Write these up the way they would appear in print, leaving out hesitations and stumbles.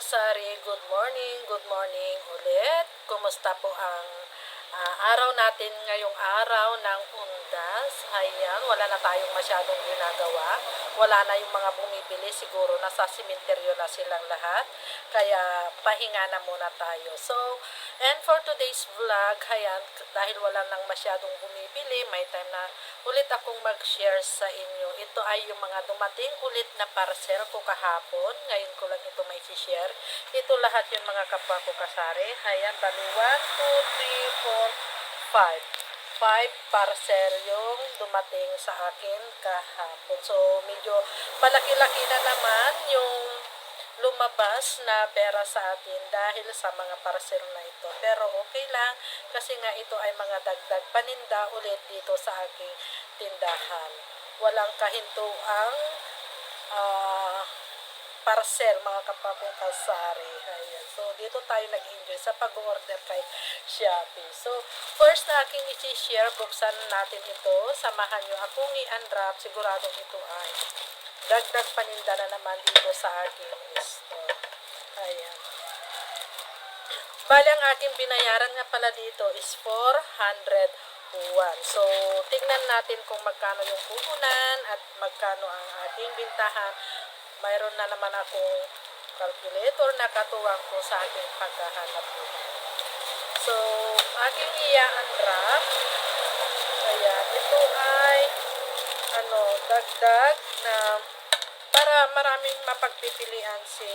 kasari, good morning ulit. Kumusta po ang araw natin ngayong araw ng Undas? Ayan, wala na tayong masyadong ginagawa. Wala na yung mga bumibili, siguro nasa simenteryo na silang lahat. Kaya pahinga na muna tayo. So, and for today's vlog, ayan, dahil wala nang masyadong bumibili, may time na ulit akong mag-share sa inyo. Ito ay yung mga dumating ulit na parcel ko kahapon. Ngayon ko lang ito may share. Ito lahat yung mga kapwa ko kasari. Ayan, bali 1, 2, 3, 4, 5 parcel yung dumating sa akin kahapon. So, medyo malaki-laki na naman yung lumabas na pera sa atin dahil sa mga parcel na ito. Pero okay lang kasi nga ito ay mga dagdag paninda ulit dito sa aking tindahan. Walang kahintuang parcel mga kapapong kasari. Ayan. So, dito tayo nag-enjoy sa pag-order kay Shopee. So, first na aking isi-share, buksan natin ito. Samahan nyo akong i-unwrap. Siguradong ito ay dagdag paninda na naman dito sa aking store. Ayan. Bali, ang aking binayaran nga pala dito is 401. So, tingnan natin kung magkano yung puhunan at magkano ang aking bintahan. Mayroon na naman akong calculator na katuwang ko sa aking paghahanap dito. So, aking i-unwrap. Ayan, ito ay dagdag na para maraming mapagpipilian si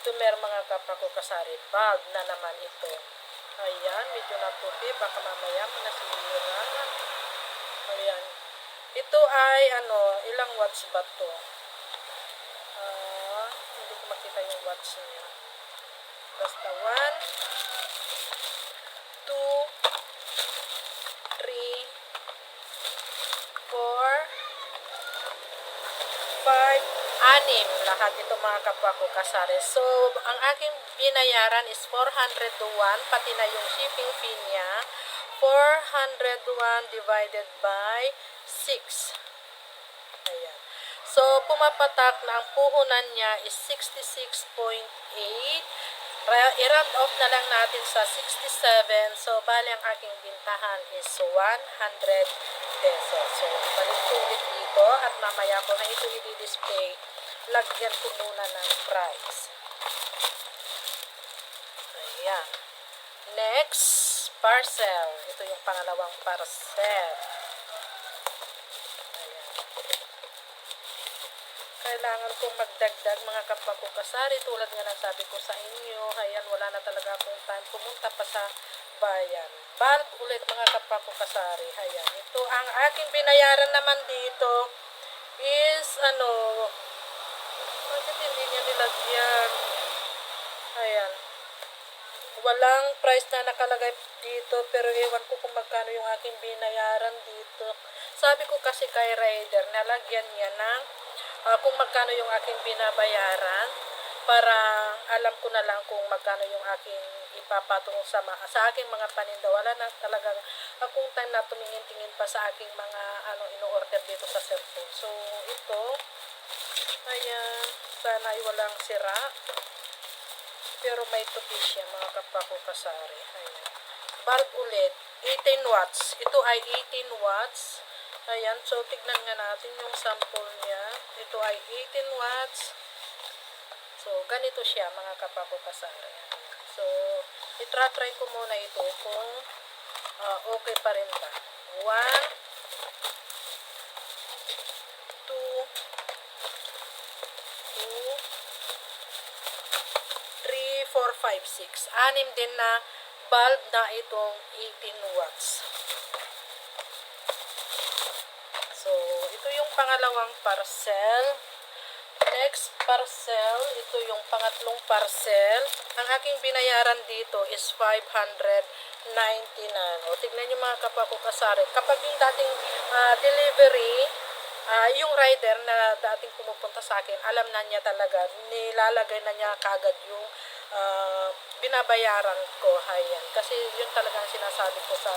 Tumer mga kapwa ko kasari. Bulb na naman ito. Ayan, medyo naputi. Baka mamaya nasira. Ayan. Ito ay ilang watts ba to? Hindi ko makita yung watts niya. Basta 1, 2, 3, 4, 5, 6. Lahat ito mga kapwa ko kasari. So, ang aking binayaran is 401, pati na yung shipping fee niya. 401 divided by 6. Ayan. So, pumapatak na ang puhunan niya is 66.8. I-round off na lang natin sa 67. So, bali ang aking bintahan is 100 pesos. So, ibalik ko ulit dito at mamaya ko na ito i-display. Lagyan ko muna ng price. Ayan. Next, parcel. Ito yung pangalawang parcel. Kailangan kong magdagdag mga kapwa ko kasari tulad nga ng sabi ko sa inyo. Ayan, wala na talaga akong time pumunta pa sa bayan. Bulb ulit mga kapwa ko kasari. Ayan, ito ang aking binayaran naman dito is bakit hindi niya nilagyan? Ayan, walang price na nakalagay dito pero ewan ko kung magkano yung aking binayaran dito. Sabi ko kasi kay rider, nalagyan niya ng kung magkano yung aking binabayaran para alam ko na lang kung magkano yung aking ipapatong sa aking mga paninda. Wala na talagang akong time na tumingin-tingin pa sa aking mga ino-order dito sa cellphone. So, ito, ayan, sana ay walang sira. Pero may tupi siya, mga kapwa ko kasari. Ayan. Bulb ulit, 18 watts. Ito ay 18 watts. Ayan, so tignan nga natin yung sample niya. Ito ay 18 watts. So, ganito siya mga kapwa ko kasari. So, itra-try ko muna ito kung okay pa rin ba. 1, 2, 3, 4, 5, 6. 6 din na bulb na itong 18 watts. So, ito yung pangalawang parcel. Next parcel, ito yung pangatlong parcel. Ang aking binayaran dito is 599. O, tignan nyo mga kapwa ko kasari. Kapag yung dating delivery, yung rider na dating pumupunta sa akin, alam na niya talaga, nilalagay na niya kagad yung binabayaran ko. Ayan. Kasi yun talagang sinasabi ko sa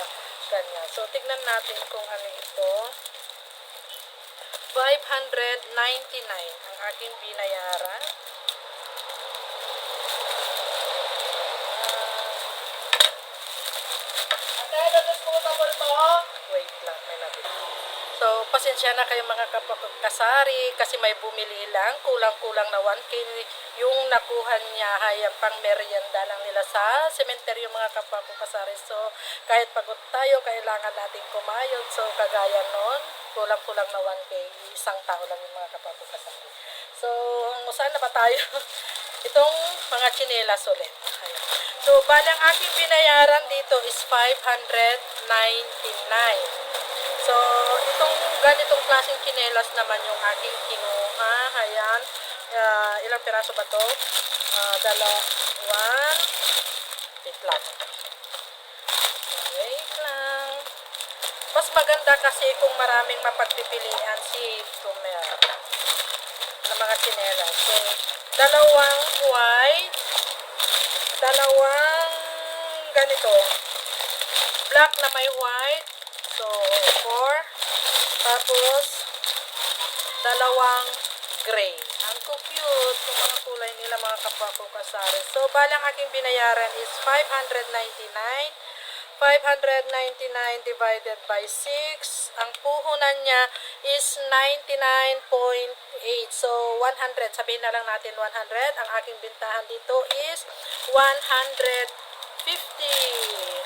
kanya. So, tignan natin kung ano ito. 599 ang aking binayaran. pasensya na kayo mga kasari kasi may bumili lang, kulang-kulang na 1K yung nakuha niya, hayang pang merienda lang nila sa sementeryo mga kasari. So kahit pagod tayo, kailangan natin kumayod. So kagaya nun, kulang-kulang na 1K, isang tao lang yung mga kasari. So saan na ba tayo? Itong mga tsinelas ulit. Ayan. So bali ang aking binayaran dito is 599. So, itong ganitong klaseng tsinelas naman yung aking kinuha. Ayan. Ilang piraso ba to? One. Wait lang. Wait lang. Mas maganda kasi kung maraming mapagpipilian si Tumer na mga tsinelas. So, dalawang white, dalawang ganito. Black na may white. So, 4. Tapos, dalawang gray. Ang cute yung mga kulay nila mga kasari. So, balang aking binayaran is 599. 599 divided by 6. Ang puhunan niya is 99.8. So, 100. Sabihin na lang natin 100. Ang aking bintahan dito is 150.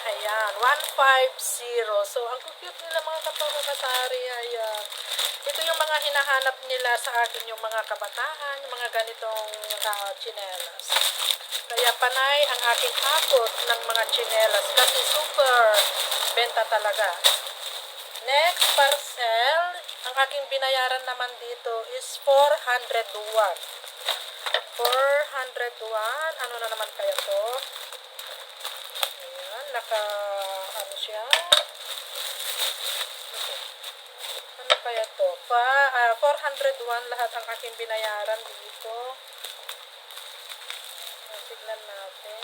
Ayan, 150. So, ang cute nila mga kasari. Ayan. Ito yung mga hinahanap nila sa akin, yung mga kabataan, yung mga ganitong tsinelas. Kaya panay ang aking hakot ng mga tsinelas kasi super benta talaga. Next parcel, ang aking binayaran naman dito is 401. 401. Ano na naman kaya to? Ano siya? Ano kaya to? 401 lahat ang aking binayaran dito. Tignan natin.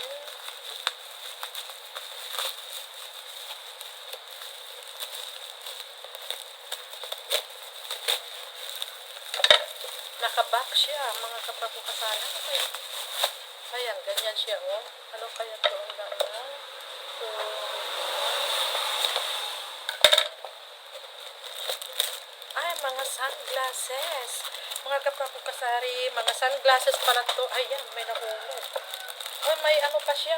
Nakaback siya, mga kasari. Ano kaya? Ayan, ganyan siya, oh. Ano kaya to? Ang ganda. So, ay, mga sunglasses. Mga kasari, mga sunglasses pala to. Ayan, may nahulog. Ay, may ano pa siya.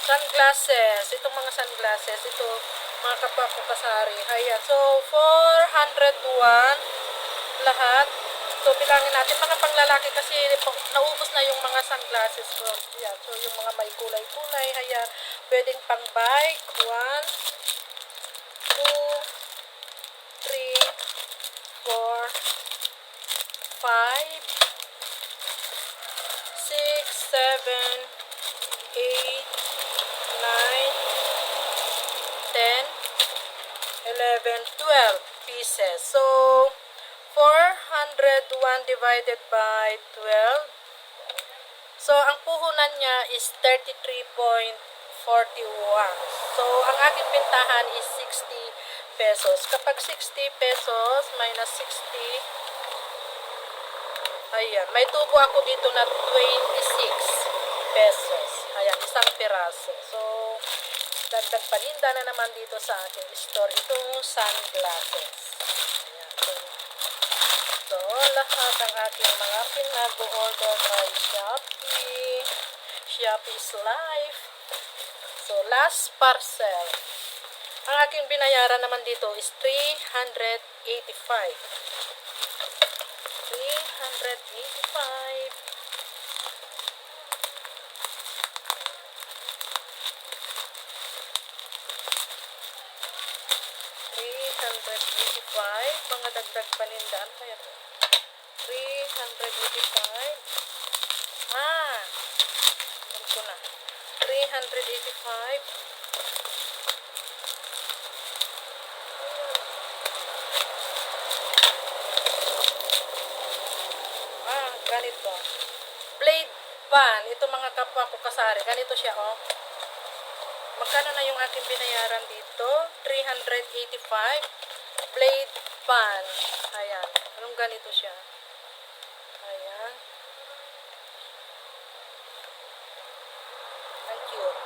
Sunglasses. Itong mga sunglasses. Ito, mga kasari. Ayan. So, 401 lahat. So, bilangin natin. Mga panglalaki kasi naubos na yung mga sunglasses ko. Ayan. So, yung mga may kulay-kulay. Ayan. Pwedeng pang bike. 1, 2, 3, 4, 5, 6, 7, 8, 9, 10, 11, 12 pieces. So, 401 divided by 12. So, ang puhunan niya is 33.41. So, ang aking bintahan is 60 pesos. Kapag 60 pesos minus 60, ayan, may tubo ako dito na 26 pesos. Ayan, isang piraso. So, dagdag paninda na naman dito sa aking store. Itong sunglasses. Ayan. So, lahat ang aking mga pinag-order kay Shopee. Shopee is life. So, last parcel. Ang aking binayaran naman dito is 385. 385. Mga dagdag panindaan kaya to. 385. Alam ko na. 385. Ganito. Blade pan. Ito mga kapwa ko kasari. Ganito siya, oh. Magkano na yung aking binayaran dito? 385. Blade pan. Ayan. Anong ganito siya? Ayan. Ang cute.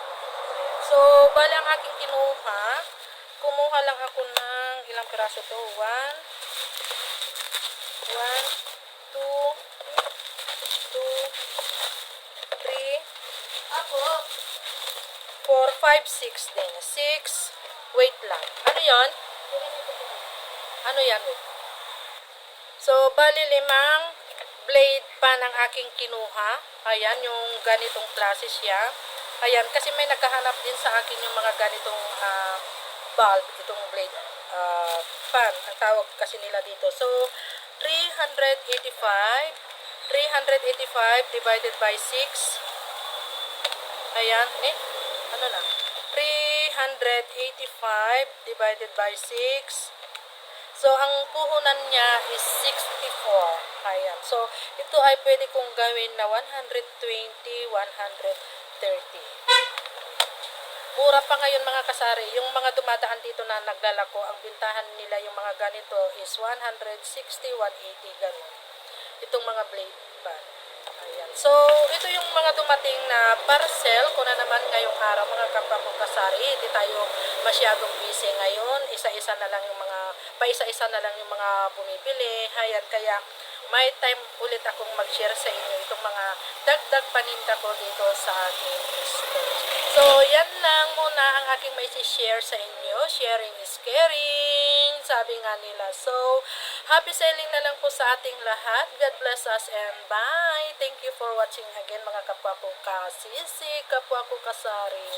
Ayan. So, bali ang aking kinuha. Kumuha lang ako ng ilang piraso to. 1, 1, 2, 2, 3, Ako. 4, 5, 6 din. 6. Wait lang. Ano yon? Ano yan? Wait. So, bali 5 blade pa ng aking kinuha. Ayan, yung ganitong klase siya. Ayan, kasi may naghahanap din sa akin yung mga ganitong bulb, itong blade pan, ang tawag kasi nila dito. So, 385 divided by 6. Ayan, ano na? 385 divided by 6. So, ang puhunan niya is 64. Ayan. So, ito ay pwede kong gawin na 120, 130. Mura pa ngayon mga kasari. Yung mga dumadaan dito na naglalako, ang bintahan nila yung mga ganito is 160, 180, ganun. Itong mga blade pan. Ayan. So, ito yung mga dumating na parcel ko na naman ngayong araw mga kapwa kong kasari. Hindi tayo masyadong busy ngayon. Isa-isa na lang yung mga, paisa-isa na lang yung mga bumibili. Ayan, kaya may time ulit akong mag-share sa inyo itong mga dagdag paninda ko dito sa aking store. So, yan lang muna ang aking may share sa inyo. Sharing is caring, sabi nga nila. So, happy selling na lang po sa ating lahat. God bless us and bye. Thank you for watching again mga kapwa ko kasisi, kapwa ko kasari.